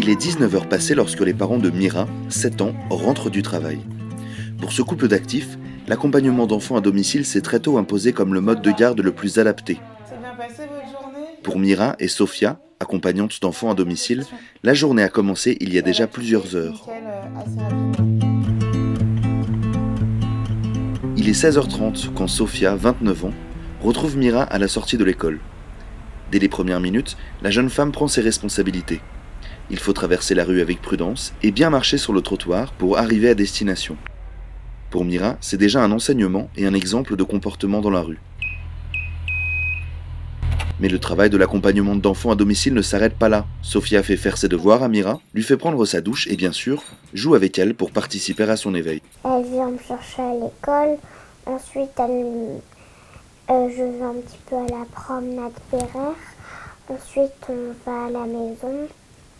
Il est 19 h passées lorsque les parents de Mira, 7 ans, rentrent du travail. Pour ce couple d'actifs, l'accompagnement d'enfants à domicile s'est très tôt imposé comme le mode de garde le plus adapté. C'est bien passé votre journée? Pour Mira et Sofia, accompagnantes d'enfants à domicile, la journée a commencé il y a déjà plusieurs heures. Il est 16 h 30 quand Sofia, 29 ans, retrouve Mira à la sortie de l'école. Dès les premières minutes, la jeune femme prend ses responsabilités. Il faut traverser la rue avec prudence et bien marcher sur le trottoir pour arriver à destination. Pour Mira, c'est déjà un enseignement et un exemple de comportement dans la rue. Mais le travail de l'accompagnement d'enfants à domicile ne s'arrête pas là. Sofia fait faire ses devoirs à Mira, lui fait prendre sa douche et bien sûr, joue avec elle pour participer à son éveil. Elle vient me chercher à l'école, ensuite je vais un petit peu à la promenade Péraire, ensuite on va à la maison,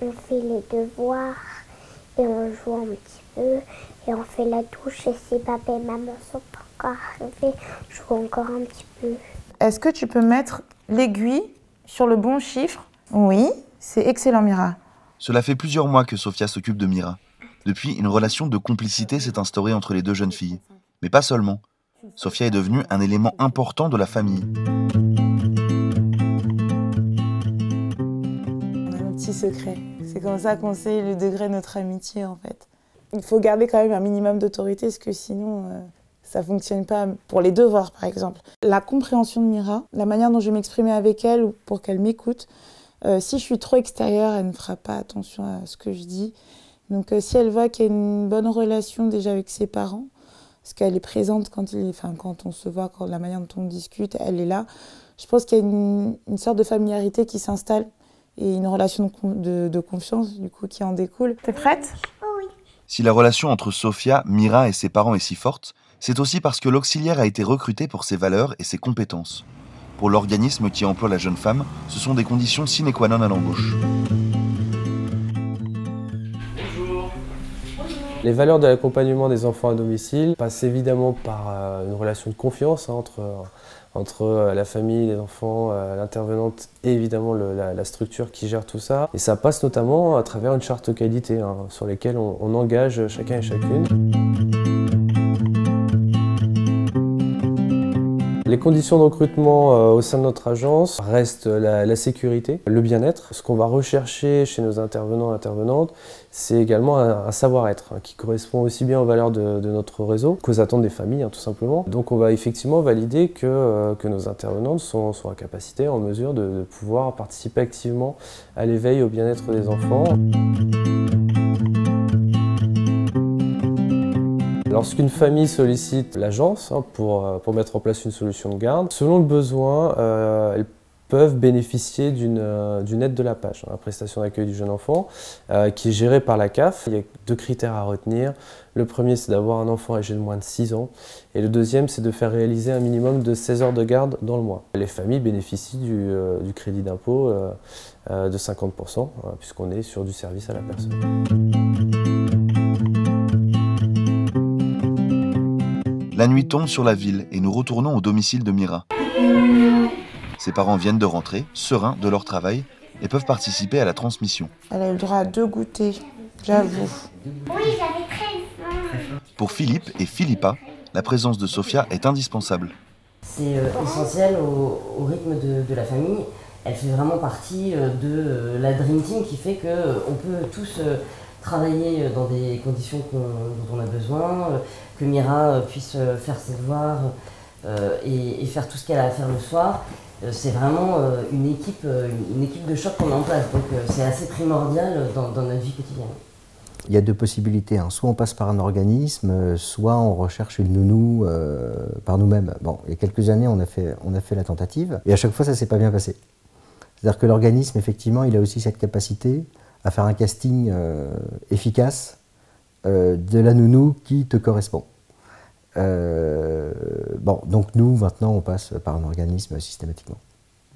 on fait les devoirs et on joue un petit peu et on fait la douche et si papa et maman sont pas encore arrivés, je joue encore un petit peu. Est-ce que tu peux mettre l'aiguille sur le bon chiffre? Oui, c'est excellent Mira. Cela fait plusieurs mois que Sofia s'occupe de Mira. Depuis, une relation de complicité s'est instaurée entre les deux jeunes filles. Mais pas seulement. Sofia est devenue un élément important de la famille. On a un petit secret. C'est comme ça qu'on sait le degré de notre amitié en fait. Il faut garder quand même un minimum d'autorité parce que sinon ça ne fonctionne pas pour les devoirs par exemple. La compréhension de Mira, la manière dont je vais m'exprimer avec elle ou pour qu'elle m'écoute, si je suis trop extérieure, elle ne fera pas attention à ce que je dis. Donc si elle voit qu'il y a une bonne relation déjà avec ses parents, parce qu'elle est présente quand on se voit, quand la manière dont on discute, elle est là. Je pense qu'il y a une sorte de familiarité qui s'installe et une relation de confiance du coup qui en découle. T'es prête? Oui. Si la relation entre Sofia, Mira et ses parents est si forte, c'est aussi parce que l'auxiliaire a été recruté pour ses valeurs et ses compétences. Pour l'organisme qui emploie la jeune femme, ce sont des conditions sine qua non à l'embauche. Les valeurs de l'accompagnement des enfants à domicile passent évidemment par une relation de confiance entre la famille, les enfants, l'intervenante et évidemment la structure qui gère tout ça. Et ça passe notamment à travers une charte qualité sur laquelle on engage chacun et chacune. Les conditions de recrutement au sein de notre agence restent la sécurité, le bien-être. Ce qu'on va rechercher chez nos intervenants et intervenantes, c'est également un savoir-être qui correspond aussi bien aux valeurs de notre réseau qu'aux attentes des familles, tout simplement. Donc on va effectivement valider que nos intervenantes sont en capacité, en mesure de pouvoir participer activement à l'éveil au bien-être des enfants. Lorsqu'une famille sollicite l'agence pour mettre en place une solution de garde, selon le besoin, elles peuvent bénéficier d'une aide de la PAJE, la prestation d'accueil du jeune enfant, qui est gérée par la CAF. Il y a 2 critères à retenir. Le premier, c'est d'avoir un enfant âgé de moins de 6 ans. Et le deuxième, c'est de faire réaliser un minimum de 16 heures de garde dans le mois. Les familles bénéficient du crédit d'impôt de 50%, puisqu'on est sur du service à la personne. La nuit tombe sur la ville et nous retournons au domicile de Mira. Ses parents viennent de rentrer, sereins de leur travail, et peuvent participer à la transmission. Elle a eu le droit à 2 goûters, j'avoue. Oui, j'avais très faim. Pour Philippe et Philippa, la présence de Sofia est indispensable. C'est essentiel au rythme de la famille. Elle fait vraiment partie de la Dream Team qui fait qu'on peut tous travailler dans des conditions dont on a besoin, que Mira puisse faire ses devoirs et faire tout ce qu'elle a à faire le soir. C'est vraiment une équipe de choc qu'on met en place, donc c'est assez primordial dans notre vie quotidienne. Il y a 2 possibilités, soit on passe par un organisme, soit on recherche une nounou par nous-mêmes. Bon, il y a quelques années, on a fait la tentative, et à chaque fois, ça ne s'est pas bien passé. C'est-à-dire que l'organisme, effectivement, il a aussi cette capacité à faire un casting efficace de la nounou qui te correspond. Donc nous, maintenant, on passe par un organisme systématiquement.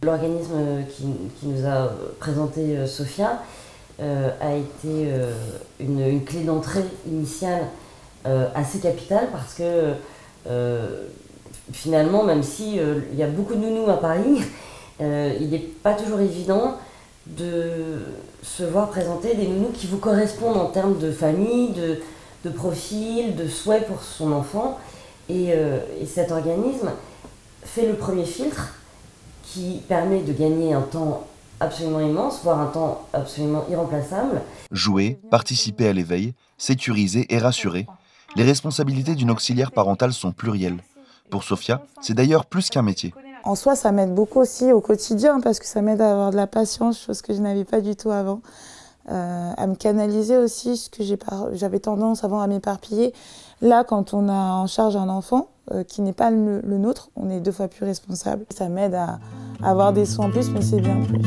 L'organisme qui nous a présenté Sofia a été une clé d'entrée initiale assez capitale parce que finalement, même si il y a beaucoup de nounous à Paris, il n'est pas toujours évident de se voir présenter des nounous qui vous correspondent en termes de famille, de profil, de souhait pour son enfant. Et cet organisme fait le premier filtre qui permet de gagner un temps absolument immense, voire un temps absolument irremplaçable. Jouer, participer à l'éveil, sécuriser et rassurer. Les responsabilités d'une auxiliaire parentale sont plurielles. Pour Sophia, c'est d'ailleurs plus qu'un métier. En soi, ça m'aide beaucoup aussi au quotidien parce que ça m'aide à avoir de la patience, chose que je n'avais pas du tout avant. À me canaliser aussi, ce que j'avais tendance avant à m'éparpiller. Là, quand on a en charge un enfant qui n'est pas le nôtre, on est 2 fois plus responsable. Ça m'aide à avoir des soins en plus, mais c'est bien plus.